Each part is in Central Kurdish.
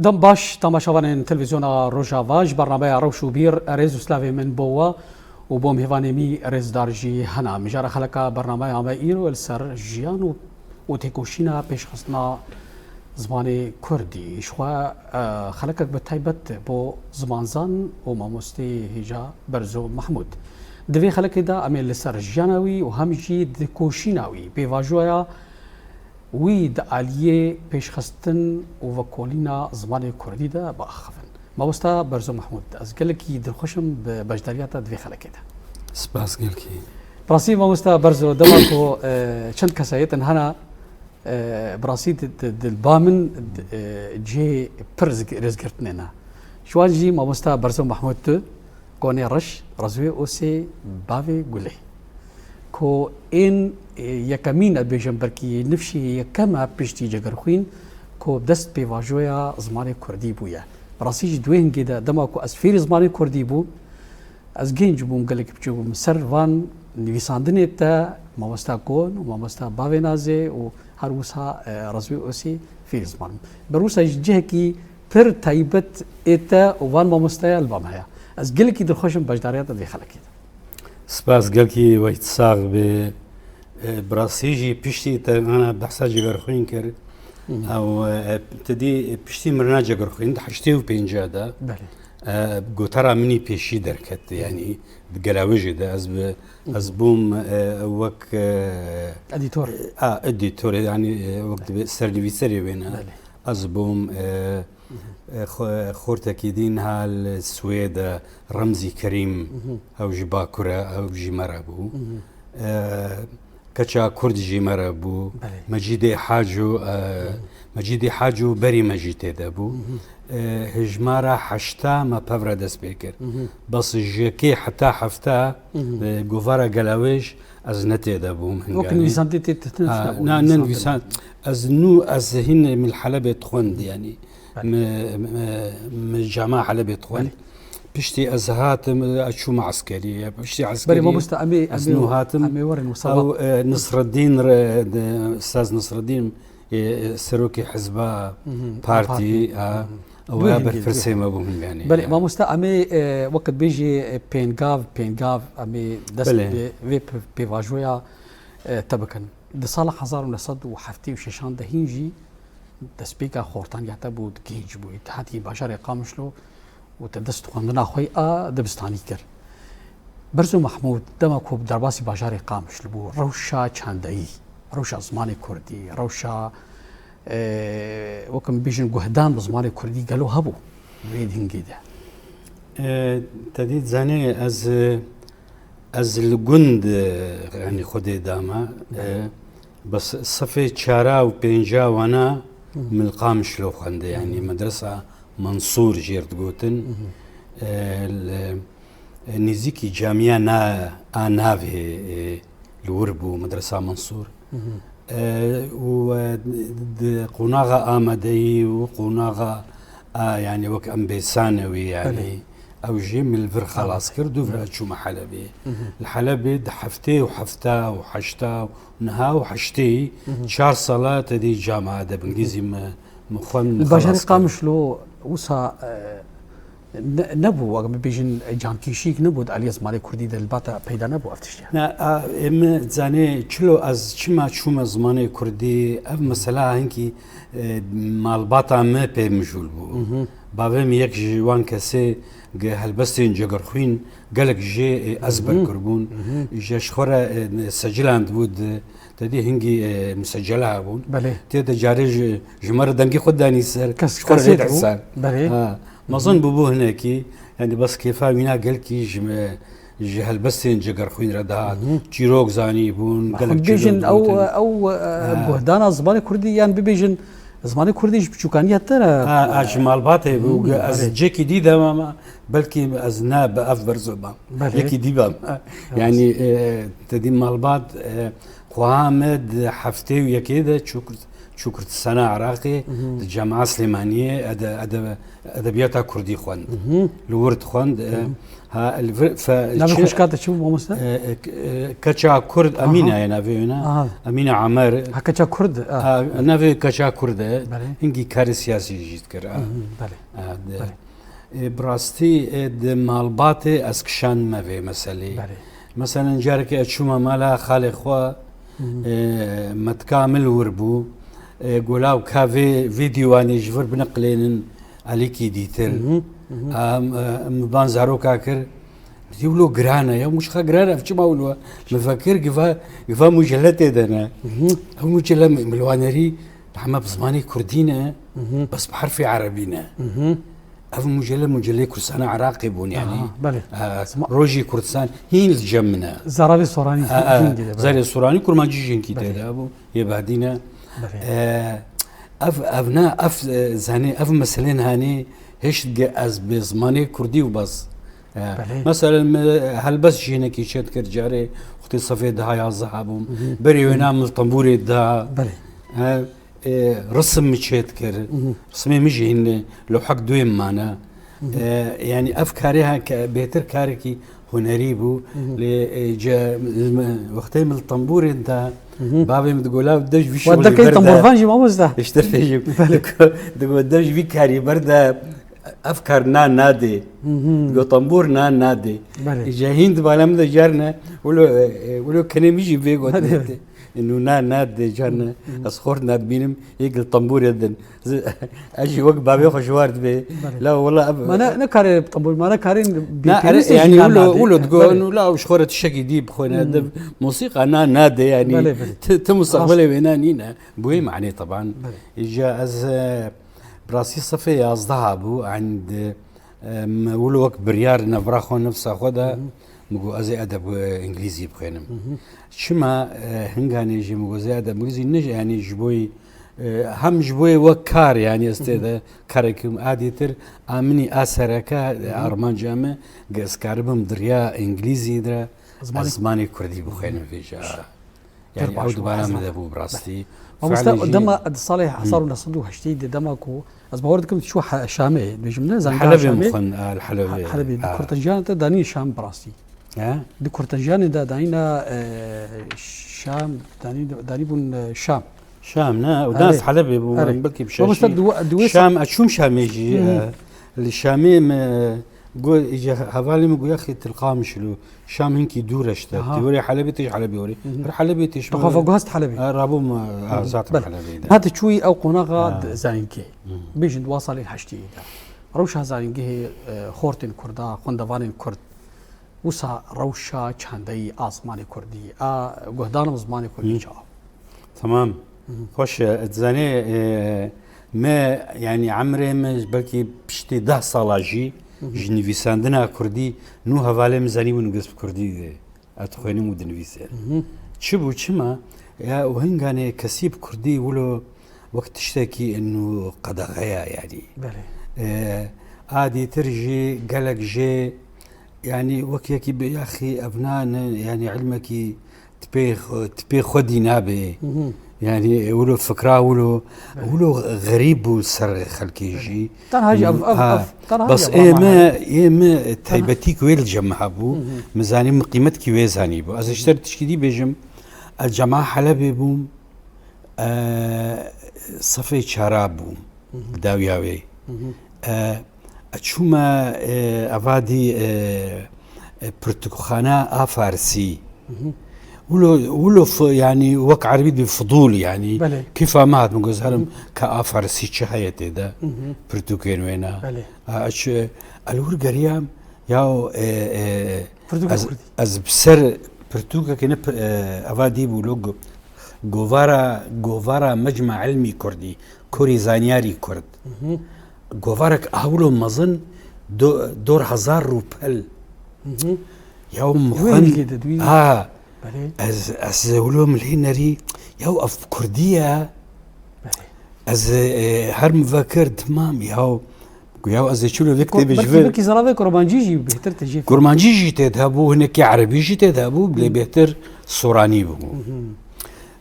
دم باش تماشاوان تلفزيون روجا واج برنامه روشو بير ريز سلاوي من بوا وبوم هيفانيمي ريز دارجي هنا مجرى خلقا برنامه عما ايرو السر جيانو وتيكوشينا بيش خصنا زماني كردي شوا خلقك بتايبت بو زمانزان وماموستي هجا برزو محمود دوی خلق دا امیل لسر جیانوی و همجی دکوشیناوی بیواجویا وی د عالیه پیشخستن و وکولینا زمان کردی دا با اخفن ماوستا برزو محمود از گلکی دلخوشم بجداریات دوی خلق دا سپاس گلکی براسی ماوستا برزو دماکو چند کسایت هنا براسی دل بامن جی پرز رزگرتنینا شوان جی ماوستا برزو محمود تو كوني رش رزوي اوسي بافي قولي كو ان يكمين بيجن بركي نفشي يكما بيشتي جگرخوين كو دست بيواجويا زماني كردي بويا راسيج دوين كده دما كو اسفير زماني كردي بو از جينج بوم قالك بجو مسر وان نويساندني تا مامستا كون ومامستا بافي نازي و هروسا رزوي اوسي في زمان بروسا جهكي پر تايبت اتا وان مامستا البامها از گلکی دلخوشم بجداریات دوی خلقی سپاس گلکی و اتصاق به براسیجی پشتی تا انا بحثا جگرخوین کرد او تدی پشتی مرنا جگرخوین ده حشتی و پینجا ده گوترا منی پیشی درکت یعنی بگلاویجی ده از بوم وک ادیتور یعنی وقت سرنویسری بینه از بوم خورتكي دينها السويد رمزي كريم او جباكرة او جي مرابو كتشا كرد جي مرابو مجيدي حاجو بري مجيتي دابو هجمارا حشتا ما بفرا دس بيكر بس جيكي حتى حفتا غوفارا قلاويش از نتي دابو ممكن نيسانتي نيسانت از نو از هن من الحلبة تخوند يعني من جامعة حلبة طوال بشتي أزهاتم أشو معسكري بشتي عسكري بري ما مستعمي أزنو هاتم أو نصر الدين أستاذ نصر الدين سروكي حزبة بارتي أو يابر فرسي ما بهم يعني بلي ما مستعمي وقت بيجي بينغاف أمي دست بيواجويا تبكن ده صالح هزار ونصد وحفتي وشيشان ده هينجي دسبيكا خورتان يعتبر جيج بو اتحادي بشر قامشلو وتدست خندنا خوي دبستاني كر برزو محمود دما كوب درباسي بشر قامشلو بو روشا چانداي روشا زماني كردي روشا وكم بيجن جهدان بزماني كردي قالوا هبو وين هنجيده تديد زاني از الجند يعني خدي داما بس صفي تشارا وبينجا وانا من القامش لو خنده يعني مدرسة منصور جيرت قوتن نزيكي جامعة نافي الوربو مدرسة منصور وقناغة آمدي وقناغة يعني وك أمبيسانوي يعني أو جي من الفر خلاص كردو فرات شو محلبي الحلبي حفتي وحفتا وحشتا ونها وحشتي شهر صلاة دي جامعة ده بنجيزي مخوان البشر قامش له وصا نبو وقم بيجن جانكيشيك نبود علي زماني كردي ده الباتا بيدا نبو افتشتيا نا ام زاني چلو از چما چوم زماني كردي اف مثلا هنكي مالباتا ما بي مجول بو بابم يك جوان كسي هلبستين جگرخوين قالك جي ازبر كربون جاش خورا سجلاند بود تدي هنجي مسجلها بون تيدا جاري جمر دنجي خداني سر كسيت حسان ما ظن ببو هناكي يعني بس كيفا وينا قالكي جي هلبستين جگرخوين ردها تيروك زاني بون قالك بيجن او بهدانا زباني كردي يعني بيجن زماني كرديش بشوكانية ترى أجمال باته از جيكي دي ده بلكي از ناب أفبر زبان جيكي دي بام يعني تدي مالبات قوامد حفتي ويكيدا شو كردستان عراقي الجامعة سليمانية أدبياتها كردي خوند لورد خوند ها نبي خوش كاتب شو ماموستا كتشا كرد أمينة يعني فينا أمينة عمر كتشا كرد نبي كتشا كرد إنجي كار سياسي جيت كر براستي مالبات أسكشان ما في مثلا جارك أشوما مالا خالي خوا متكامل وربو قولاو كافي فيديواني جفر بنقلين عليكي ديتر مبان زارو كاكر يقولوا قرانا يا مش خا قرانا في ما ولوا مفكر قفا مجلته دنا او مجله ملوانري رحمه بزماني كردينا بس بحرف عربينا اف مجله كردستان عراقي بون يعني روجي كردستان هين الجمنا زرابي صوراني زرابي صوراني كرمانجي جنكي تدا ابو يبعدينا اف زاني اف مثلا هاني هيش از بزماني كردي وبس مثلا هل بس جينا كي شد كرجاري اختي صفي ده يا زهابهم بري وينام الطنبوري ده رسم مشيت كر رسمي مجي هن لو حق دويم معنا يعني افكارها بيتر كاركي هنري بو لجا وقتي من الطنبوري ده بابي متقولها بدش في شغل ودك طنبور فانجي ما مزده اشتري دقو بدش في كاري برده افكار نادي دقو طنبور نادي جاهين دبالام ده جارنا ولو كان يجي بيقو انه نادي جارنا اسخورنا بينم يقل طنبور يدن اجي وقت بابي خوشوارد بي لا والله ما انا كاري طنبور ما انا كارين يعني ولو تقول انه لا وشخوره الشقي دي بخونا موسيقى نادي يعني تم مستقبلي بينانينا بوي معني طبعا اجا از براسي صفي أصدها بو عند ولو وقت بريار نفراخو نفسه خدا مقو أزي أدب إنجليزي بخينم شما هنغاني جي مقو زي أدب إنجليزي نج يعني جبوي هم جبوي وكار يعني استيدا كاركم عاديتر آمني آسركا أرمان جامع قسكاربم دريا إنجليزي درا زماني كردي بخينم فيجا يعني عود بانا مذهبو براستي دما الصالح صاروا نصدوها شديد دماكو از بوردكم شو شامي بيجمنا زان حلبي مخن الحلبي حلبي كرتنجان داني شام براستي دي كرتنجان داينا شام داني بون شام نا وناس حلبي بلكي بشاشي شام اشوم شام يجي الشامي قول اجى هذالي مقول يا اخي تلقاه مشلو شام هنكي دورش توري حلبي تيج حلبي وري حلبي تيج تخافوا هست حلبي رابو ما ذات حلبي هذا شوي او قناغه زانكي بيج واصل الحشتي روش زانكي خورتين كردا خوندوانين كرد وسا روشا چاندي اسماني كردي قهدان زماني كردي تمام خوش تزاني ما يعني عمري ما بلكي بشتي 10 صالاجي جنویساندنا کردی نو حواله مزانی ونگس کردی اتخوانی مدنویسه چه بو چما یا وهنگانه کسیب کردی ولو وقت تشتكي انه قدغيا يعني عادي ترجي قلق جي يعني وكيكي يا اخي ابنائنا يعني علمك تبي خدي نابي يعني ولو فكره ولو غريب وسر خلكي يجي بس ما تايبتيك ويل الجماعه بو مزاني قيمتك ويزاني بو از اشترت تشكيدي بيجم الجماعه حلبي بوم صفي شراب بوم داوياوي اتشوما افادي برتقخانه افارسي ولو يعني وك عربي بفضول يعني بلي. كيف ما هاد مجوز هرم كافارسي شهيته ده برتقين وينا اش الور غريام ياو از بسر برتقا كنا افادي بولوج غوفارا مجمع علمي كردي كوري زانياري كرد غوفارك اولو مظن دور 1000 روبل يوم مخن از ولوم الهنري ياو اف كرديه از هر مفكر تمام ياو از شنو بكتب جفل بكي زرافه كرمانجيجي بهتر تجي كرمانجيجي تذهبوا هناك عربي تذهبوا بلا بهتر صوراني بو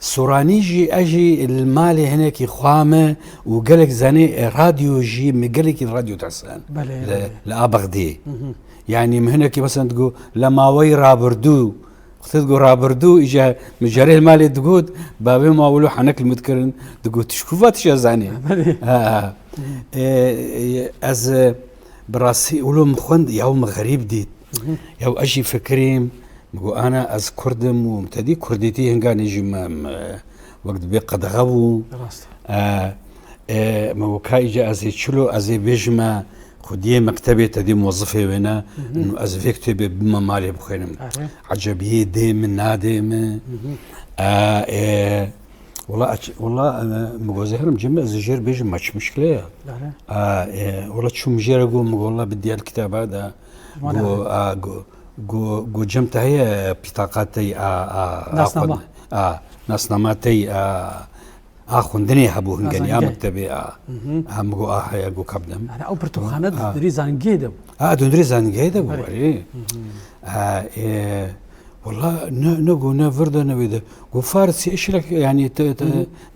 سوراني جي اجي المالي هناك خوامه وقالك زاني راديو جي مقالك الراديو تحسن لابغدي يعني من هناك مثلا تقول لما وي رابردو تقول رابردو اجا مجاري المالي تقول بابي ما ولو حنك المذكرن تقول تشكوفات شي زاني از براسي ولو مخند يوم غريب ديت يو اجي فكريم بقول انا از كردم ومتدي كرديتي هنقان يجي وقت بيقد غبو ما كاي جا از تشلو از بيجما خديه مكتبه تدي موظفه وينا انه از فيكتب بما مالي بخيرم عجبيه دائما نادم والله انا مغوزهرم جمع زجير بيجي ماش مشكله والله شو مجير اقول والله بدي الكتاب هذا جو جمت هي بطاقاتي ناس نماتي خوندني هبو هنگني مكتبي همغو هيا جو كبدم انا او برتخانات دريزان جيدو دريزان جيدو وري والله نقول نفردا نبدا جو فارسي ايش لك يعني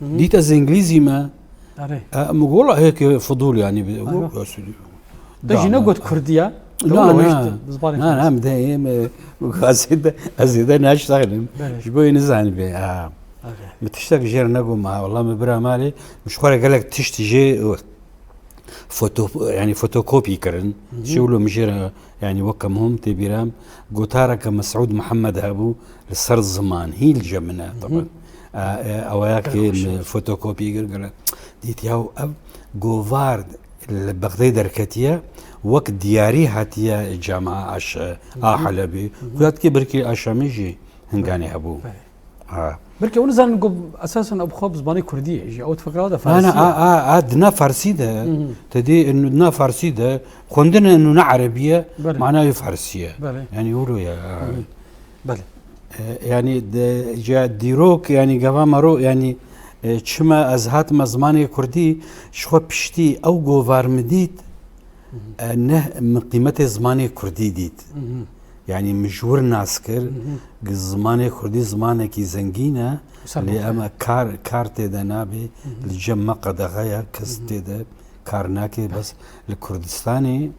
ديت از انجليزي ما والله هيك فضول يعني تجي نقول كرديه لا دايم ازيد انا اشتغل شبوي نزعل بي متشتاق جير نقول معها والله مبرا مالي مش خوري قال لك تشتي جي فوتو يعني فوتوكوبي كرن شولو مجير يعني وكمهم تبيرام قوتارك مسعود محمد ابو للسر الزمان هي الجمنه طبعا اوياك الفوتوكوبي قال ديت ياو جوفارد البغدادي دركتيه وقت دياري هاتيا جامعه حلبي قلت كي بركي اشاميجي هنغاني ابو بركي ونزل نقول اساسا ابو خبز باني كرديه يجي او تفكر هذا فارسي انا دنا فارسي ده تدي انه دنا فارسي ده خندنا انه عربيه معناه فارسيه يعني يقولوا يا بله يعني جا ديروك يعني قوامرو يعني شما ازهات مزماني كردي شو بشتي او جوفار مديت انه من قيمه زماني كردي ديت يعني مجور ناسكر زماني كردي زماني كي زنجينه اللي اما كار تدا نابي الجمع قد غير كستدا كارناكي بس الكردستاني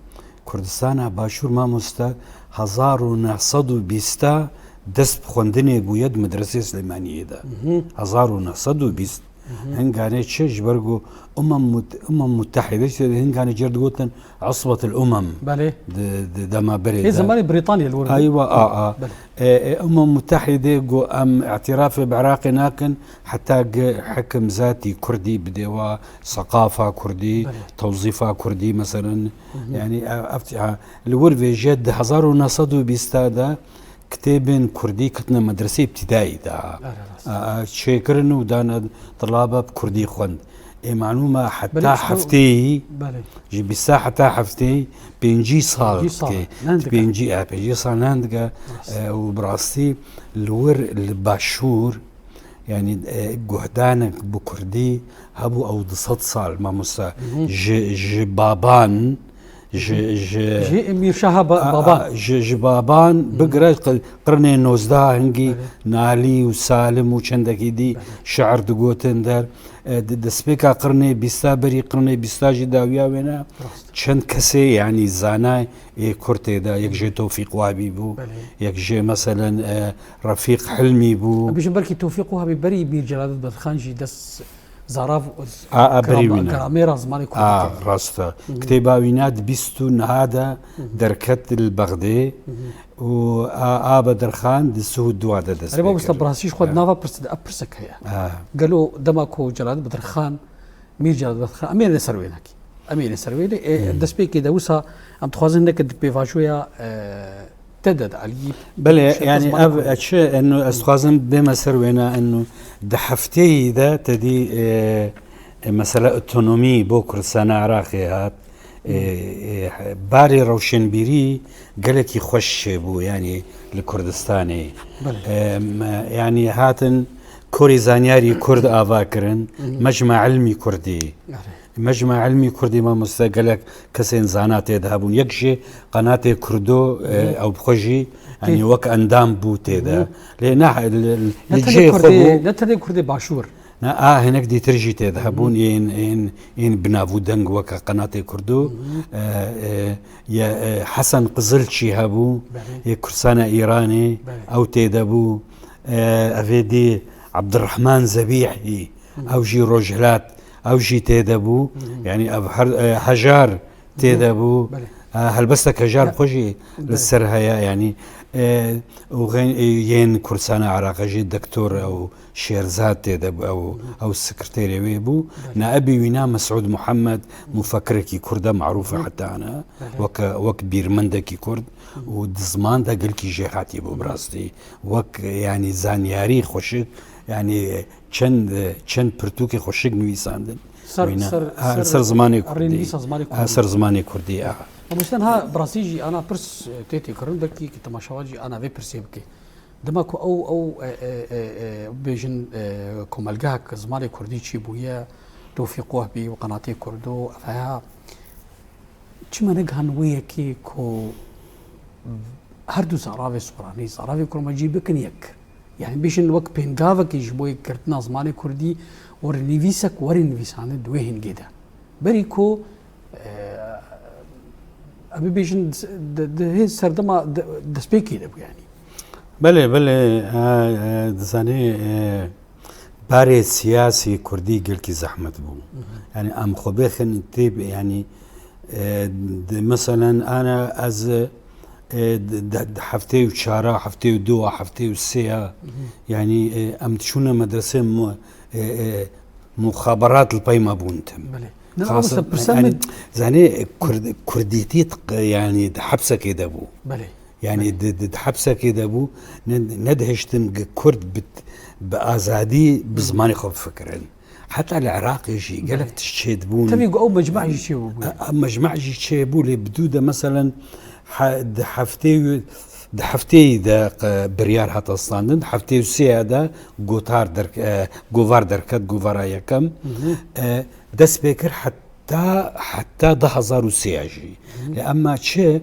كردستان باشور ما مستا 1920 دست بخوندني بويد مدرسه سليمانيه ده 1920 هنگانه چه برگو متحده هنگانه جرد گوتن عصبة الامم بله ده ما بريد هي زمان بريطانيا الورد ايوه متحده جو ام اعتراف بعراق ناكن حتى حكم ذاتي كردي بدوا ثقافه كردي توظيفه كردي مثلا يعني الورد جد 1920 ده كتابين كردي كتنا مدرسة ابتدائي دا شكرن ودانا طلابة بكردي خوند معلومة حتى حفتي جي بسا حتى حفتي بينجي صال بينجي صال ناندقا وبراستي الور الباشور يعني جهدانك بكردي هبو او دصد صال ما مسا جبابان جي امير شاه بابان جبابان بقرا قرني نوزدا هنجي نالي وسالم وشندكي دي شعر دقوتن در دسبيكا قرني بيستابري قرني بيستاجي داويا وينا چند كسي يعني زاناي كورتي دا يك جي توفيق وهبي بو يك جي مثلا رفيق حلمي بو بيجي بركي توفيق وهبي بري بير جلالة بدرخانجي دس زاراف كراميرا زماني كردي راستا كتاباوينات بيستون هذا دركت البغدادي و بدرخان دسو دوا دس انا بس براسيش خد نافا برسك هي قالوا دماكو جلال بدرخان مير جلال بدرخان امير سروينك امير سرويني دسبيكي دوسا ام تخوازن نك بيفاشويا تدد علي بلى يعني اشياء انه استخازم بما سروينا انه دحفتي ذا تدي مسألة اوتونومي بوكر سنة عراقي هات باري روشنبيري قالك خوش بو يعني الكردستاني يعني هاتن كوري زانياري كرد آفاكرن مجمع علمي كردي مجمع علمي كردي ما مستقلك كسين زانات يذهبون يكشي قناة كردو أو بخجي يعني وك أندام بوتي ده لأن الجي خبو نتدي كردي باشور هناك دي ترجي تذهبون ين بنافو دنگ وك قناة كردو يا حسن قزلشي هابو يا كرسانة إيراني أو تيدبو أفيدي عبد الرحمن زبيحي أو جي روجلات أو جي تيدبو يعني هجار تيدبو هل بس هجار خوشي للسرها يعني وغين ين كرسانة عراق جي الدكتور أو شيرزاد تيدبو أو السكرتيري ويبو نائبي وينا مسعود محمد مفكر كي كردة معروفة حتى أنا وك بيرمندا كي كرد ودزمان دا قل كي جيخاتي بو براستي وك يعني زانياري خوشك يعني چند پرتوكي خوشك نويساندن سر زماني كردي سر زماني كردي ومشتن ها براسيجي انا برس تيتي كرن دكي كي تماشاواجي انا في برسيبكي دماكو او بيجن كومالجاك زماني كردي تشي بويا توفيقوه بي وقناتي كردو فها چما نگهن ويكي كو هردو زارافي سوراني زارافي كرمجي بكن يك يعني بيشن وقت بينغافك يجبوي كرتنا زماني كردي ورنيفيسك ورنيفيسان دوهن جدا بريكو ابي بيشن هي سردما دسبيكي يعني بله دزاني باري سياسي كردي قلكي زحمة بو يعني ام خبيخن تيب يعني مثلا انا از حفتي وشارع حفتي ودوا حفتي وسيا يعني امتشونا مدرسة مخابرات البيما بونتم خاصة يعني زاني كرديتي يعني حبسة كده بو يعني حبسة كده بو ندهشتن كرد بآزادي بزماني خب فكرن حتى العراق يجي قالك تشهد بون تبي او مجمع يجي مجمع يجي بو لي بدوده مثلا حفتي دا بريار حتى استاندن حفتي سياده غوتار در غوفار دركت غوفارا يكم دس بكر حتى 10,000 جي اما تشي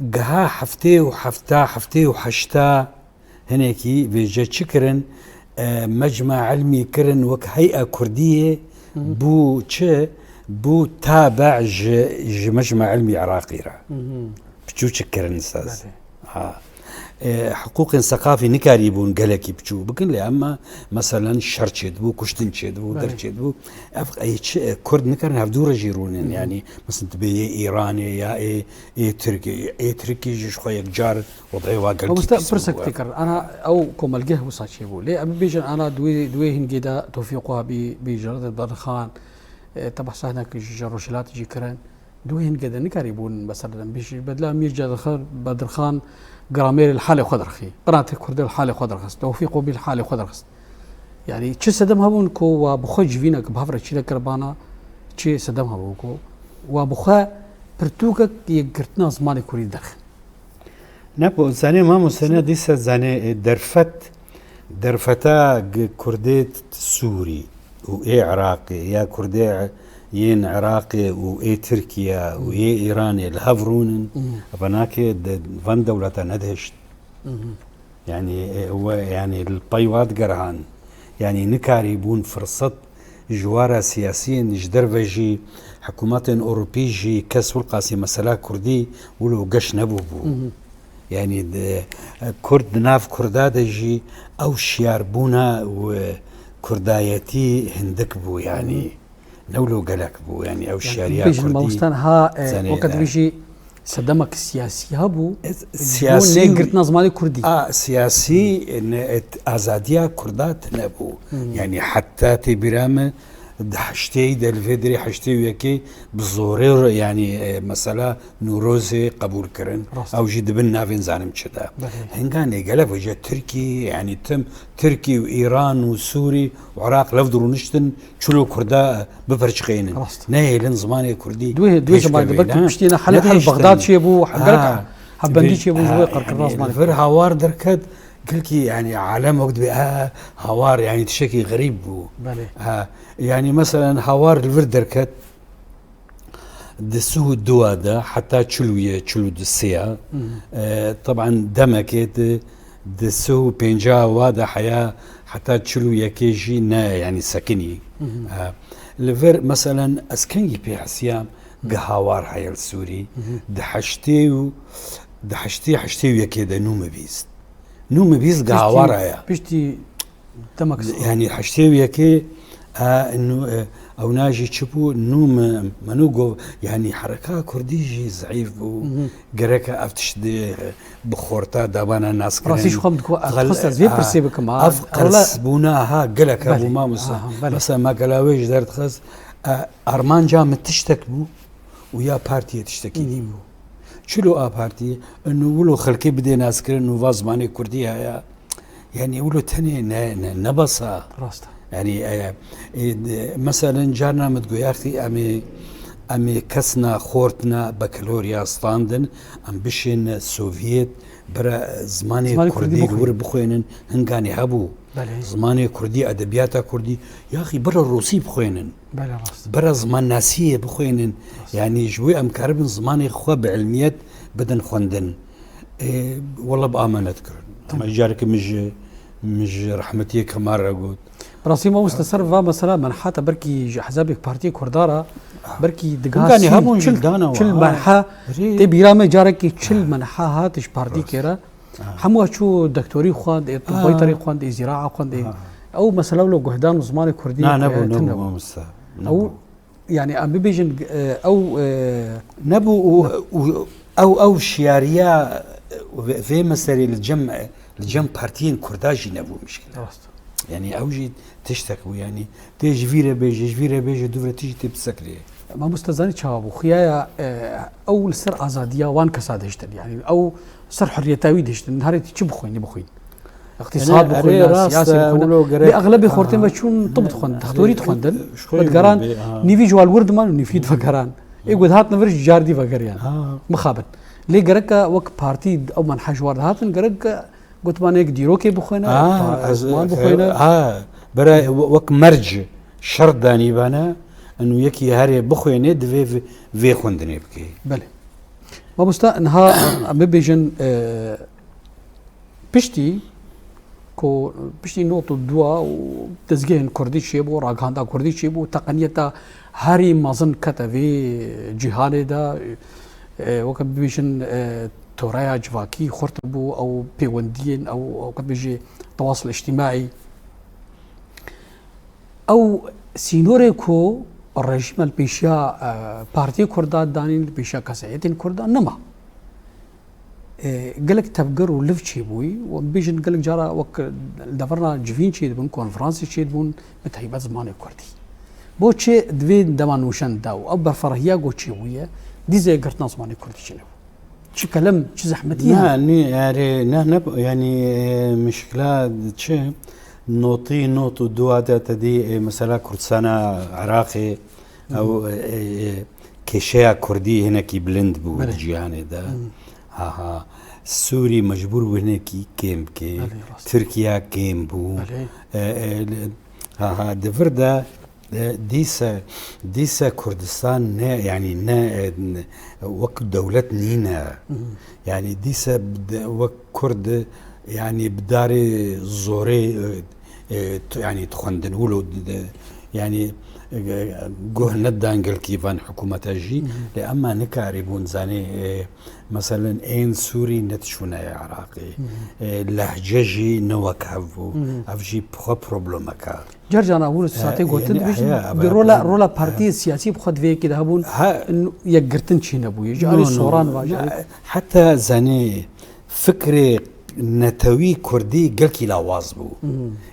جها حفتي وحشتا هناكي بيجي تشكرن مجمع علمي كرن وك هيئة كردية بو تشي بو تابع مجمع علمي عراقي را بچو تشكرن استاذ حقوق ثقافي نكاري بون قالكي بچو بكن لأما مثلا شرشد بو كشتنشد بو درشد بو اي كرد نكارن هفدورة جيرونين يعني مثلا تبي ايراني يا اي تركي جيش خويا جار وضعي واقل برسك تكر انا او كومالجه وصاشي بو ليه ابي بيجن انا دوي هنجدا توفيقها بجرد البرخان تبع هناك جروشلات جي كران دوي هنجدا نكاري بون مثلا بيش بدلا ميرجا بدرخان جرامير الحالة خضرخي قناة كرد الحالة خضرخس توفيقه بالحالة خضرخس يعني تشي سدم هبون كو وبخوج فينك بهفرة تشي كربانا تشي سدم هبون كو وبخا برتوكك يقرتنا زماني كوري درخ نبو زاني ما مسنة ديسا زاني درفتا كرديت سوري وإيه عراقي يا كردي ين عراقي وإيه تركيا وإيه إيراني الهفرون أبناكي فان دولة ندهشت يعني هو يعني البيوات قرهان يعني نكاري بون فرصة جوارة سياسيين جدرفجي حكومات أوروبيجي كسو القاسي مسألة كردي ولو قش نبوبو يعني كرد ناف كردادجي أو شياربونا وكردايتي هندكبو يعني نولو قلق بو يعني او الشارع كردي الموستان ها وقت بيجي صدمك سياسي هابو سياسي قرتنا زماني كردي سياسي ان ازاديا كردات نبو يعني حتى تبرام حشتي دالفيدري حشتي وياكي بزورير يعني مسألة نوروزي قبول كرن او جد بالنافين زانم كذا هنغاني قالوا وجه تركي يعني تم تركي وايران وسوري وعراق لفظروا نشتن شلو كردا بفرشقين نايلن زماني كردي دوي زمان بك مشتينا حل بغداد شي ابو حقلك حبندي شي ابو زوي قرقراس مالك فر هوار دركد قلكي يعني عالم وقت بها هوار يعني تشكي غريب بو بله يعني مثلا هوار الفردر كت دسوه الدواده حتى تشلويه تشلو دسيا طبعا دمكت دسوه بينجا وادا حياه حتى تشلو يكيجي نا يعني سكني الفر مثلا اسكني بحسيام قهوار حيا السوري دحشتي يكيدا نوم بيست قهوار حيا بيشتي دمك يعني حشتي يكي انه او ناجي تشبو نوم منوغو يعني حركه كرديجي ضعيف وقريكا افتشد بخورتا دابانا ناس كرين راسيش خم تخصص في برسيبك مع افقرس بوناها قلك ابو ما مثلا ما قلاويش دارت خص ارمان جا متشتكبو ويا بارتي تشتكي بو شلو بارتي انه ولو خلكي بدي ناس كرين انه فازماني كرديه يا يعني ولو تاني نبصه راسته يعني مثلا جارنا متقول يا اخي امي كسنا خورتنا بكالوريا ستاندن ام بشين السوفيت برا زماني كردي ور بخوينن هنغاني هبو زماني كردي ادبيات كردي يا اخي برا الروسي بخوينن برا زمان ناسيه بخوينن يعني جوي ام كاربن زماني خو بعلميات بدن خوندن والله بامانه اذكر اما جارك مش رحمتي كمار قلت راسي ما مستسر مثلا منحة بركي حزابك بارتي كردارا بركي دقاسي هابون جلدانا شل منحة تبيرامه جاركي شل منحة هاتش بارتي كيرا حموها شو دكتوري خواند بيطري خواند زراعة خواند او مثلا لو جهدان زمان كردي نبو او يعني ام بيجن او نبو او شياريا في مسألة الجم بارتيين كرداجي نبو مشكلة يعني اوجي تشتكوا يعني تيجي فيرا بيجي دوفرا تيجي تبسكري ما مستزاني شباب خيايا اول سر ازاديه وان كساد هشتن يعني او سر حريتاوي دهشتن نهاري تشي بخوين اقتصاد بخوين سياسي بخوين باغلب خورتين بتشون طب تخون دكتوري تخوندن بدقران نيفي جوال ورد مان نيفيد فكران اي قد هات نفرش جاردي فكريان مخابن لي قرقا وك بارتي او من حجوار هاتن قرقا قلت ما نيك ديروكي بخوينا زمان بخوينا برا وك مرج شرداني بانا انه يكي هاري بخوينا دفي في خوندني بكي بله ما بستا انها بيجن بشتي كو بشتي نوتو دوا وتزجين كردي شيبو راغاندا كردي شيبو تقنيتا هاري مازن كتافي جهالي دا وك بيجن تورايا جواكي خرطبو او بيوندين او قد بيجي تواصل اجتماعي او سينوريكو الرجيم البيشا بارتي كردات دانين البيشا كاسيتين كردان نما قالك تبقر ولف شيبوي وبيجن قالك جارا وك دفرنا جفين شي بون كونفرنس شي بون متهيبه زمان كردي بوتشي دوين دمانوشن داو ابر فرهيا غوتشيويه دي زي قرتنا زمان كردي شنو شو كلام شو زحمتيها يعني مشكلة شيء نوتو دوادا تدي مثلا كردستان عراقي او كيشيا كردي هناكي بلند بو جياني دا سوري مجبور هناكي كيم كي تركيا كيم بو دفردا ديسا كردستان يعني وك دولة نينا يعني ديسا وك كرد يعني بداري زوري يعني تخندن ولو يعني جوه ندانجل كيفان حكومة جي لأما نكاربون زاني مثلا اين سوري نتشونا عراقي لهججي نوكهفو افجي بخو بروبلمكا جرجانا اول ساعتي قلت رولا بارتي سياسي بخد في كده هبون انه يقرتن شي نبو يجي صوران واجا حتى زاني فكري نتوي كردي قلكي لاواز بو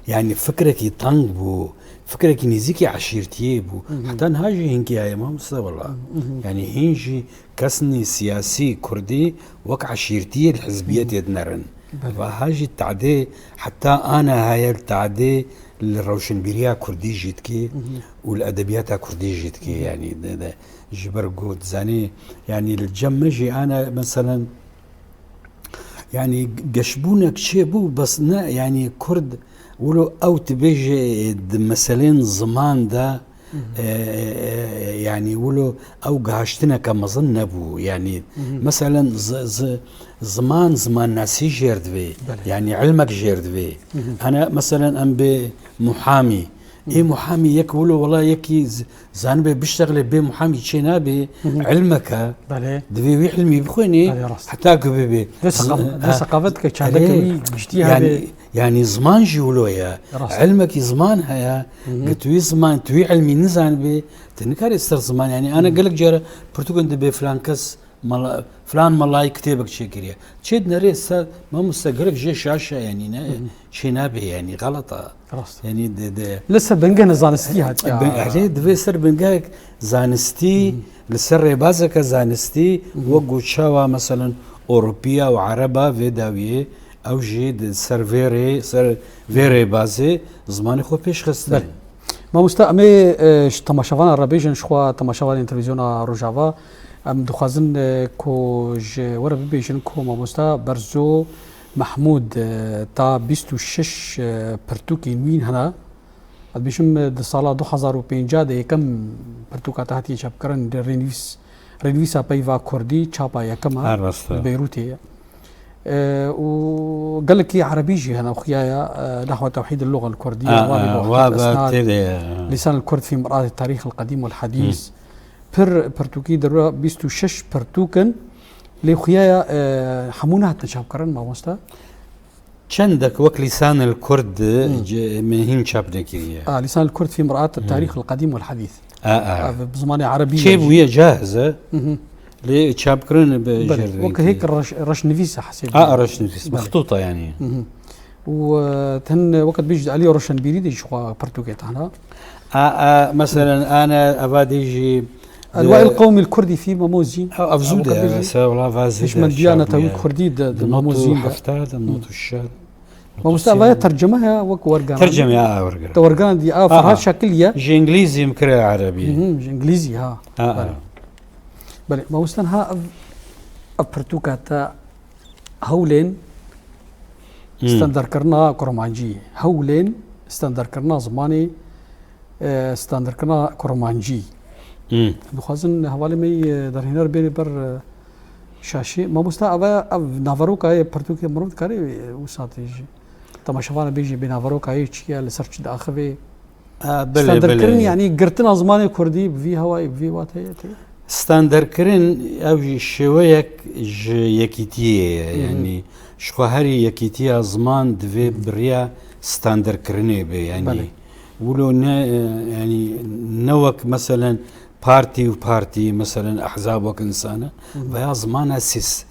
يعني فكرك طنق بو فكرك نزيكي عشيرتي بو حتى نهاجي هنكي هاي ما مستوى والله يعني هنجي كسني سياسي كردي وك عشيرتي الحزبيات يدنرن فهاجي التعدي حتى انا هاي التعدي الروشنبيريا كردي جيتكي والادبيات كردي جيتكي يعني ده جبر قوت زاني يعني الجمجي انا مثلا يعني قشبونك شيبو بس يعني كرد ولو او تبيجي مثلا زمان ده يعني ولو او قهشتنا كمظن ابو يعني مثلا زمان ناسي جيرد بي يعني علمك جيرد بي انا مثلا ام بمحامي اي محامي يكولو والله يكي زانبي بيشتغل بمحامي شنابي علمك دبي علمي بخوني حتى كبي ثقافتك كان يعني زمان جولويا علمك زمان هيا قلتوي زمان توي علمي نزان بي تنكر يستر زمان يعني انا قلك جرى برتقال دبي فلان كس فلان ملاي كتابك شكريا تشد نريس ما مستقرك جي شاشه يعني شي نابي يعني غلطه يعني لسه بنجن زانستي هات عليه دبي سر بنجاك زانستي لسر بازك زانستي وقو شاوا مثلا اوروبيا وعربه فيداويه او جيد سيرفيري فيري بازي زمان خو بيش خستن ما مستعمي تماشاوان الربيجن شخوا تماشاوان تلفزيون روجافا ام دخوازن كوج ورا بيجن كو ما مستا برزو محمود تا 26 برتوكي وين هنا بيشم د سالا 2005 ده كم برتوكا تحتي شاب كرن رينويسا بايفا كردي تشابا يكما بيروتي وقال لك عربيجي هنا اخويايا نحو توحيد اللغه الكرديه لسان الكرد في مرآة التاريخ القديم والحديث برتوكي دروا 26 برتوكن لخويايا حمونا تشاب كرن ما مستا شندك وك لسان الكرد من هين شاب دكيريا لسان الكرد في مرآة التاريخ القديم والحديث بزمان عربي شيب ويا جاهزه ليه شاب كرن وك هيك رش نفيسه حسيت رش نفيس مخطوطه يعني وتن وقت بيجي عليه رشن بيريد شو برتوكيت هنا مثلا انا اباديجي الوعي القومي الكردي في ماموزين افزوده بس والله فازي ايش من ديانه توي كردي ماموزين حفتاد النوت الشاد ما مستوى ترجمها وك ورقان ترجم يا ورقان تورقان دي فهذا شكليه جي انجليزي مكري عربي انجليزي بل ما وصلنا برتوكاتا هولين ستاندر كرنا كرمانجي هولين ستاندر كرنا زماني ستاندر كرنا كرمانجي بخازن حوالی می در هنر بین بر شاشی ما مستعبا نافرو کای برتوکی مرود کاری وساتیج تماشاوان بیجی بنافرو کای چیه لسرچ داخوی ستاندر کرن يعني قرتنا زمان كردي بفي هواي بفي وات هي ستاندر كرن او شويك يكيتيه يعني شخهري يكيتيه زمان دفي بريا ستاندر كرني بي يعني ولو يعني نوك مثلا بارتي وبارتي مثلا احزاب وكنسانه ويا زمان اسس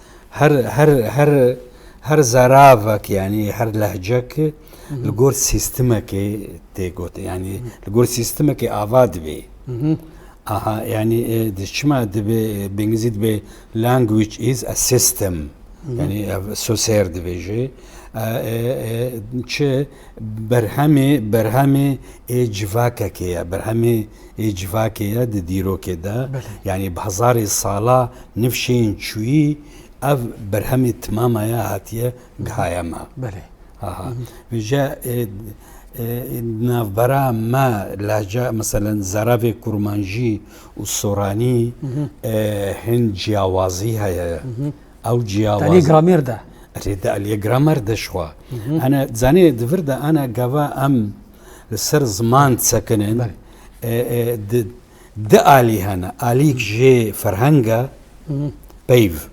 هر زرافك يعني هر لهجك الجور سيستمك تيغوت يعني الجور سيستمك افاد بي يعني دشما بانجليزي دبي language is a system يعني سوسير دبيجي چه برهمه اجواکه برهمه اجواکه د دیروکه ده يعني بهزار سالا نفشين شوي اف برهمه تماما يا هاتيه غايما بله وجا نافبرا ما لهجه مثلا زرافه كرمانجي والسوراني هند جیاوازی هيا او جیاواز تاني جرامير ده ريدا الجرامر ده شوا انا زاني دفردا انا قوا ام السر زمان سكنن د آلي هنا آليك جي فرهنگا بيف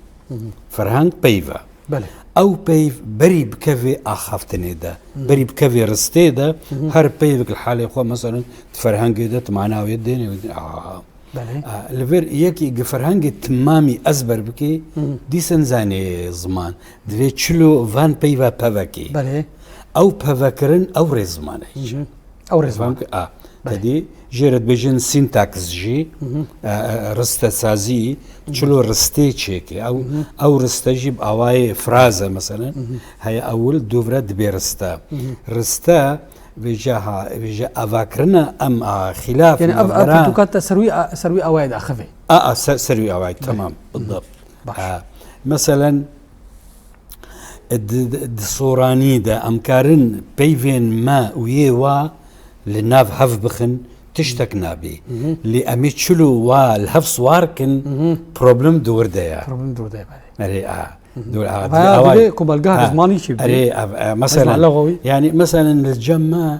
فرهنگ بيفا بله او بيف بري بكفي اخافتني ده بري بكفي رستي ده هر بيفك الحالي خو مثلا فرهنگ ده معناه يديني لفر يكي فرهنگ تمامي ازبر بكي ديسن زاني زمان دوي چلو فان بيفا بافكي بله او بافكرن او رزمان او رزمان تدي جيرت بجن سينتاكس جي رسته سازي چلو رستي چيكي او رسته جيب اواي فرازه مثلا هي اول دوفرا دبي رستا بيجا افاكرنا ام خلاف يعني افاكرت سروي اوايد اخفي سروي اوايد تمام بالضبط مثلا صوراني دا أمكارن بيفين ما ويوا لناف هف بخن تشتك نابي لأمي تشلو والهف صواركن بروبلم دور دايا بروبلم دور دايا أري دور هذا كوبالجاه زماني شيء أري مثلا يعني مثلا الجمع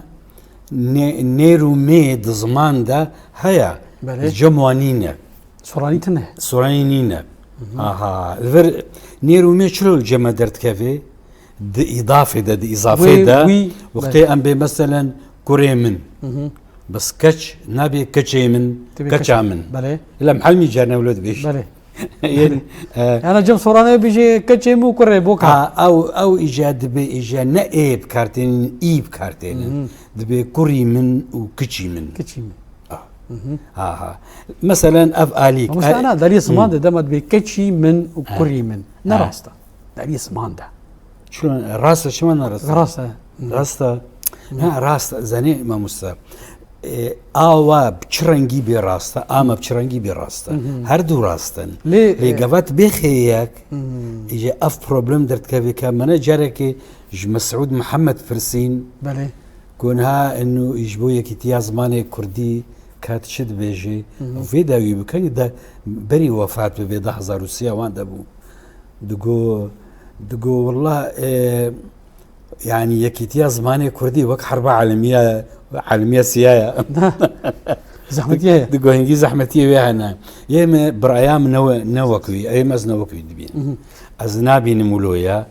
نيرو ميد زمان دا هيا الجموانين صورانينا الفر نيرو ميد شلو الجمع درت كافي دي إضافة دا وقتي أم بي مثلا كوريمن بس كتش نابي كتشي من كتشا من لا محل ميجانا ولد بيش يعني انا جم صورانه بيجي كتشي مو كوري بوكا او ايجاد بي ايجاد نائب كارتين ايب كارتين دبي كوري من وكتشي من مثلا افاليك مثلا انا داري سمان ده ما دبي كتشي من وكوري من نراستا داري سمان ده شلون راستا شلون راستا راستا زني ما مستوى آوا بچرنگی بی راستا آما بچرنگی بی راستا هر دو راستن لقفت بخيك اجا اف بروبلم درت كافي كامنا جارك مسعود محمد فرسين بله كونها انه يجبويا كتيا زماني كردي كات شد بيجي وفي داوي بكاني دا بري وفات ببي ده روسيا وان دابو دقو والله يعني يكيتيا زماني كردي وك حرب عالمية سيايا زحمتيه دقو هنجي زحمتيه ويانا يما برايام نوكوي ايما از نوكوي دبين از نابي نمولويا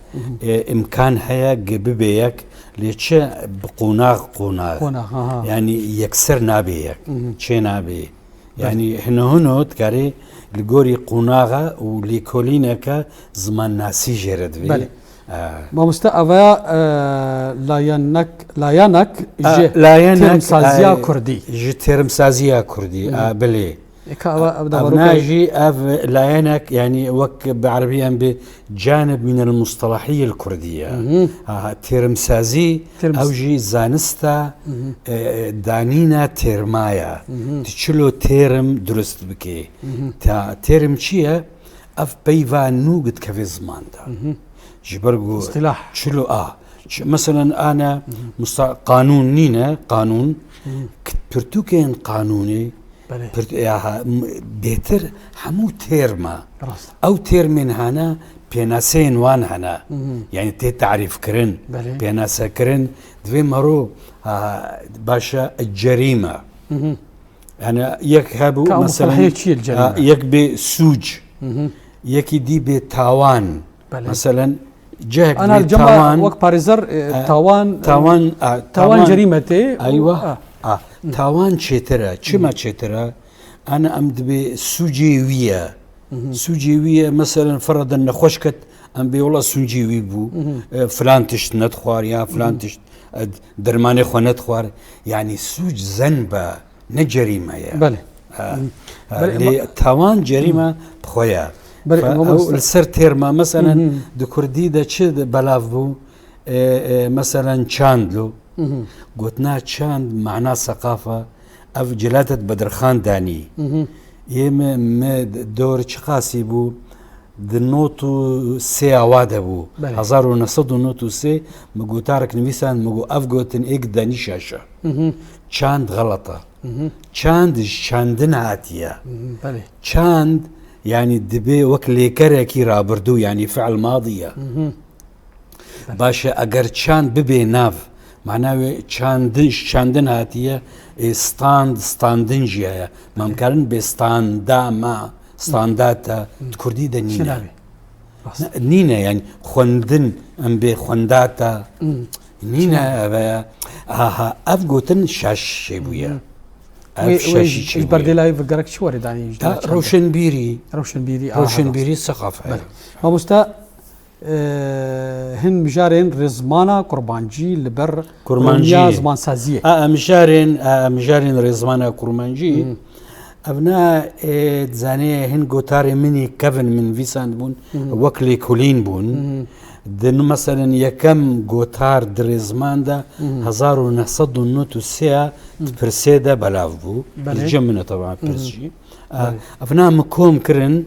امكان هيا ببيك ليش بقوناغ يعني يكسر نابيك شي نابي يعني هنا تكاري لقوري قوناغا وليكولينكا زمان ناسي جرد بي ما مستأفا لايانك ترم سازيا كردي ترم سازيا كردي بلي أبناجي لايانك يعني وك بعربيا بجانب من المصطلحية الكردية ترم سازي أو جي زانستا دانينا ترمايا تشلو ترم درست بكي ترم چيا أف بيفا نوغت كفي زمان دا جبرقو اصطلاح شلو مثلا انا قانون نينا قانون برتوكين قانوني بيتر حمو تيرما او تيرمين هنا بيناسين وان هنا يعني تي تعريف كرن بيناسا كرن دوي مرو باشا الجريمه انا يكهبو مثلا يك بسوج يكي دي بتاوان مثلا جهك انا الجمع وقت باريزر تاوان جريمتي ايوه تاوان شترا شما شترا انا امد بسوجيويه سوجيويه مثلا فرضا نخشكت ام بي والله سوجيوي بو فلان تشت ندخوار يا فلان تشت درماني خو ندخوار يعني سوج زنبه نجريمه يا بله تاوان جريمه بخويا السر تيرما مثلا دو كردي دا چه بلاف بو مثلا چاندلو قلتنا چاند معناه ثقافة اف جلالة بدرخان داني يما دور چقاسي بو دنوتو سي عواده بو 1903 مقوتارك نويسان مقو اف قوتن ايك داني شاشة چاند غلطة چاند چاندن هاتيا چاند يعني دبي وكلي كركي رابردو يعني فعل ماضية باشا اگر چاند ببي ناف معناه چاندن هاتيه ستاندن جيا ممكن بستاندا ما ستانداتا كردي دا نينا نينا يعني خوندن ام بي خونداتا نينا افغوتن شاش شبويا ايش بردلاي فكرك شو ورد يعني روشنبيري الثقافه ما مستا هن مجارين رزمانا قربانجي لبر كرمانجي زمان سازيه مجارين رزمانا كرمانجي ابناء زاني هن قوتاري مني كفن من فيساند بون وكلي كولين بون دن مثلا يكم قوتار درزمان دا 1903 برسيدا بلاف بو الجمنة طبعا برسجي ابناء مكوم كرن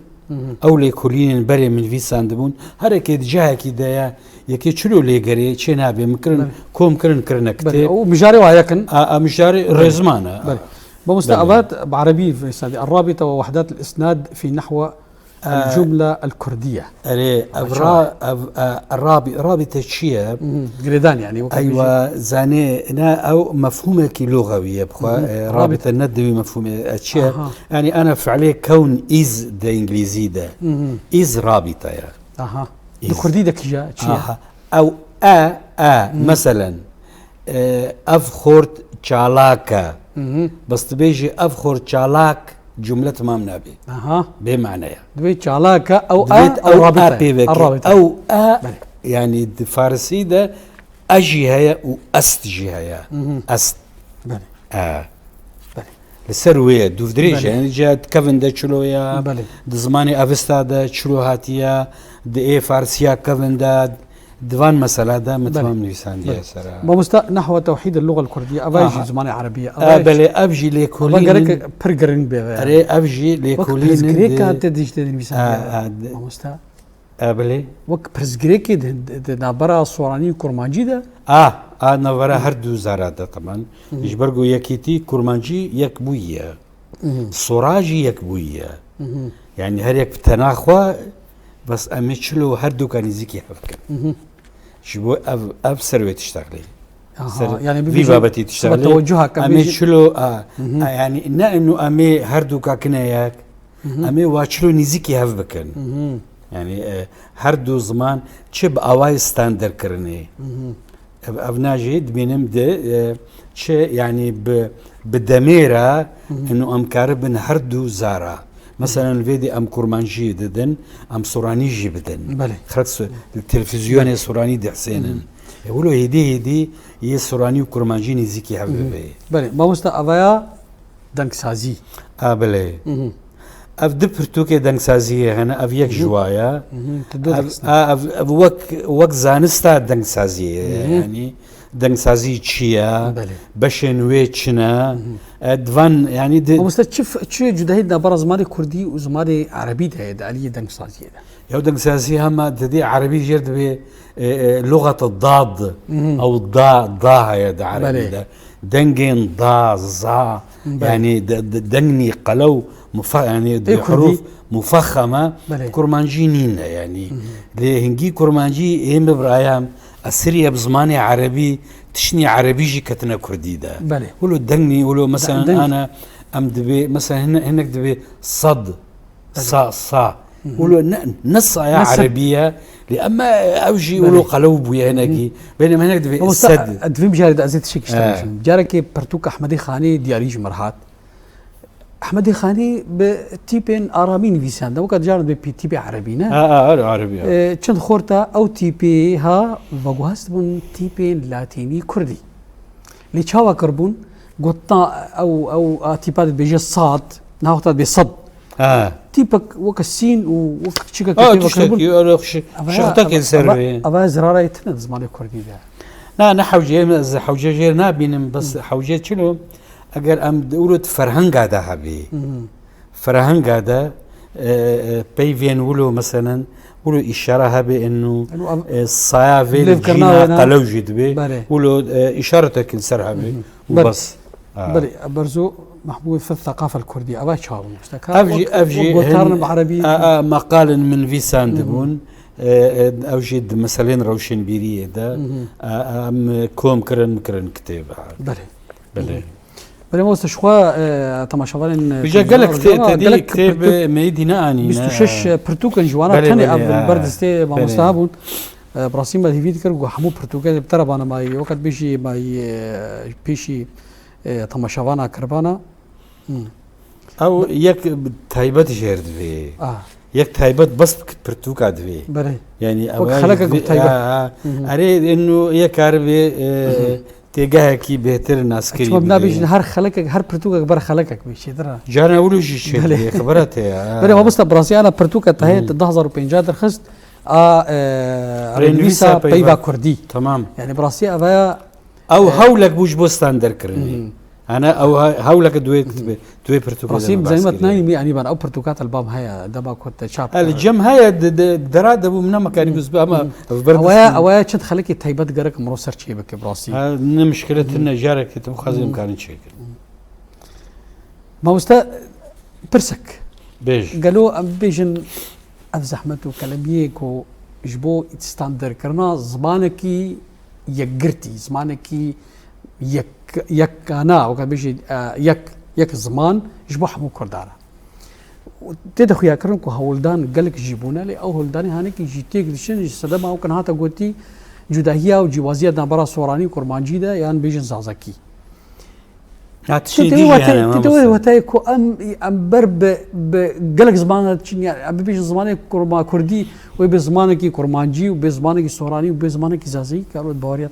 اولي كولين بري من فيساند بون هركي جاها كده یەکی چلو لێگەری چێ نابێ مکردن کۆم کردن کردنە بله کتێب ومجاري وهيكن ئەمیشاری ڕێزمانە بله بمستقبلات بعربي في سادي الرابطة ووحدات الإسناد في نحو الجملة الكردية. ئەرێ رابطة چییە؟ جريدان يعني أيوة زاني أنا أو مفهومك لغوية بخوا رابطة ندوي مفهوم أشياء يعني أنا فعليه كون إز ده إنجليزي ده إز رابطة يا أها الكردي ده كيجا أو مثلا أفخورت شالاكا بس تبيجي أفخور شالاك جملة تمام نبي بمعنى دبي شالاكا أو رابطة الرابطة أو يعني الفارسي ده أجي هيا وأست جي هيا أست بله لسروية دوفدريج يعني جات كفن ده شلويا دزماني أفستا ده شلو هاتيا ده فارسيا كفن ده ديوان مسألة ده متمام نيسان دي سرا بمستا نحو توحيد اللغة الكردية أباجي زماني عربية بلي أبجي ليكولين بقرك برجرين بيه أري أبجي ليكولين برزجريكا تديش تدين نيسان بمستا بلي وك برزجريكي ده نابرا صوراني كرمانجي ده نوارا هر دو زارات طبعا يجبرقو يكيتي كرمانجي يكبوية صراجي يكبوية يعني هر يك تناخوا بس أمشلو هر دو كان يزيكي حفكر شبو أب سروي تشتغلي يعني في بابتي تشتغلي توجهها أمشلو يعني إنه أمي هر دو كاكناياك أمي واشلو نزيكي حفكر يعني هر دو زمان چه بأواي ستاندر كرني أبناجي دبينم ده چه يعني بدميرة إنه أمكار بن هر دو زارا مثلا الفيدي أم كرمانجي ددن أم سورانيجي بدن بله خرطس التلفزيون سوراني دي حسينن يقولوا هدي هي سوراني وكرمانجي نزيكي حبيبي بله ما مستا أبايا دنك سازي بله اف دبرتوكي دنگ سازیه هنا اف یک جوايا اف وك زانستا دنگ سازیه يعني دنگ سازی چیه بشن ويتشنا دوان يعني مستد شو جداهيدنا برا زماني كردي وزماني عربي ده عليه دنگ سازي ده يا دنگ سازي هم دي عربي جرد ب لغه الضاد او ضا يا ده عربي ده دنجين ضا ظا يعني دنجني قلو يعني حروف مفخمه كرمانجينين يعني لهنجي كرمانجي هم برايام السريه بزماني عربي تشني عربي جي كتنا كردي ده ولو دنجني ولو مثلا انا ام دبي مثلا هناك دبي صد صا ولو نص يا عربيه لأما أوجي ولو قلوب ويا هناكي بينما هناك دبي السد أدفهم جارد أزيد شيء اشتغل جارك برتوك أحمدي خاني دياريج مرحات أحمدي خاني بتيبين آرامين فيسان ده وقت جارد بتيبي عربينا عربي چند خورتا أو تيبي ها وجوهست بون تيبين لاتيني كردي اللي شاوا كربون قطع أو تيبات بيجي الصاد ناخذ بصد تيبك وكسين وكشيكا كتير شختك السرية أبا زرارة يتند زماني كردي ده نا حوجي جير نابينم بس حوجي شنو اگر ام دولت فرهنگ هذا هبي فرهنگ هذا بيفين ولو مثلا ولو اشاره هبي انه الصيافي جينا قلو جدبي ولو اشارتك السر هبي وبس بري برزو محبوب في الثقافة الكردية أبا شاو أفجي بعربي مقال من فيسان دبون أوجد مثلين روشن بيرية ده كوم كرن كتاب بلي موست شخوا تماشاوالين بيجا قالك تدي كتاب ميدينا اني 26 برتوكن جوانا تاني قبل بردستي ما مستهابون براسيم ما ديفيد كرغو حمو برتوكل بتربانا ما وقت بيجي ما بيشي تماشاوانا كربانا او يك تايبت جيرد في يك تايبت بس برتوكا دفي يعني او خلقك بتايبت اريد انه يك عربي تيجاه كي بهتر ناس كريم ما بنابيش هر خلقك هر برتوكا بر خلقك بشي درا جانا اولو شيء خبرته بلا بس براسي انا برتوكا تهيت 10050 درخست رينويسا بيبا كردي تمام يعني براسي ابا او هولك بوش بوستان در كرني انا او هاولك دوي برتقال براسيم زي ما تنايم يعني بان او برتقال البام هيا دما كنت شاب الجم هيا دراد ابو منا مكان بس ما اويا تشد خليك تهيبت جرك مرو سرشي بك براسي مشكلتنا جارك تبخازي مكان شيء ما مستا برسك بيج قالوا ام بيجن افزحمته كلاميك وجبو ستاندر كرنا زمانكي يقرتي زمانكي يك انا وكان بيجي يك زمان جبو حمو كردارا تدخل يا كرنكو هولدان قالك جيبونا لي او هولداني هانيك جيتيك دشن صدما وكان هاتا قلتي جداهيه وجوازيه دابرا سوراني كرمانجي دا يعني بيجن زازاكي تدوي وتايكو ام برب قالك زمان يعني بيجي زمانك كرما كردي وبزمانك كرمانجي وبزمانك سوراني وبزمانك زازي قالوا بوريات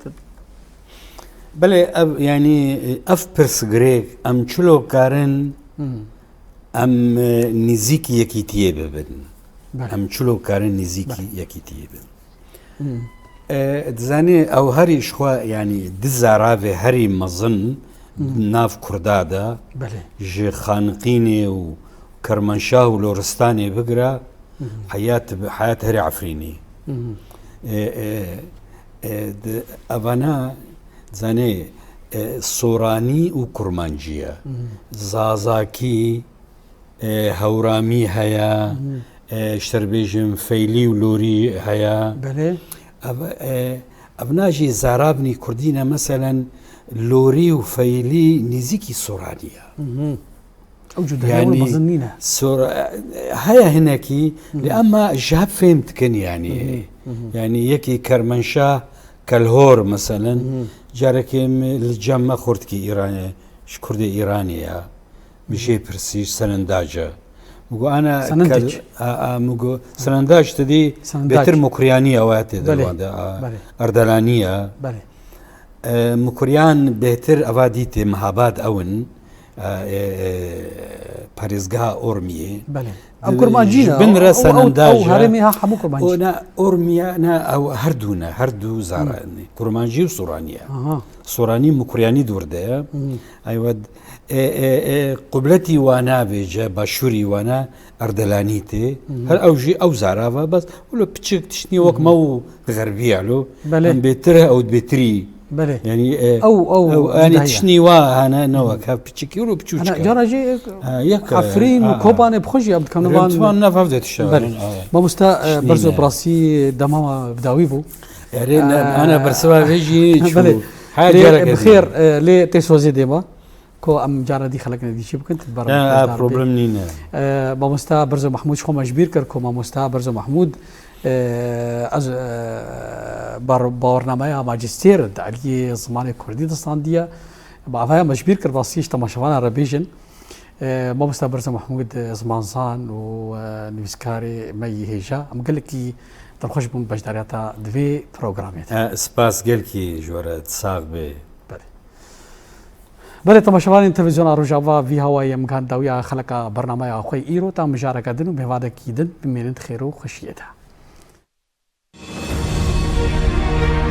بله يعني اف برس غريك ام چلو كارن ام نزيكي يكيتيه ببن ام چلو كارن نزيكي يكيتيه ببن دزاني او هري شخوا يعني دزارافي هري مظن ناف كردادا جي خانقيني وكرمنشاه ولورستاني بقرا حياة هري عفريني افانا زاني سوراني وكرمانجية زازاكي هورامي هيا شتربيجم فيلي ولوري هيا ابناجي زارابني كردينا مثلا لوري وفيلي نزيكي سورانية أوجد يعني هيا هناكي لأما جاب فهمتكن يعني يعني يكي كرمنشاه كالهور مثلا جاركي الجامعة خورتكي إيرانية كردي إيرانية مشي برسيج سننداجة مقو أنا سنندج مقو سننداج تدي بيتر مكريانية واتي أردلانية مكريان بيتر أفاديتي مهاباد أون باريزغا أورمية أو كرمانجينا بنرا سننداجة أو هرميها حمو كرمانجي ونا أورميا نا أو هردو زاراني كرمانجي وسورانيا سوراني مكرياني دورده أيود قبلتي وانا بيجا باشوري وانا أردلانيتي هل أوجي أو زارافا بس ولو بتشك تشني وك مو غربي علو بيتره أو بيتري يعني أو يعني تشني وا أنا نوك هاف بتشكي ولو بتشوش أنا جراجي عفرين وكوبان بخشي عبد كنوان نفذت الشغل ما مستا برزو براسي دمامة بداويبو يعني أنا برسوا بيجي حاجة بخير ليه تسوزي ديما كو ام جارة دي خلقنا دي شي بكنت تبرم بروبلم نينا ما مستا برزو محمود شخو مجبير كركو ما مستا برزو محمود از برنامه ماجستير دعلي زماني كردي دستاندية بعدها مجبير كر باسيش تماشوانا ربيجن ما مستا برزو محمود زمانزان ونويسكاري مي هيجا ام قال لك تنخش بون بجدارياتا دوي بروغراميت سباس قالكي جورة تساق بي بله تماشاوان تلفزيون روجاوا في هواي مكان داويا خلق برنامج اخوي ايرو تا مشاركه دنو بهواده كيدن بمينت خيرو خشيتها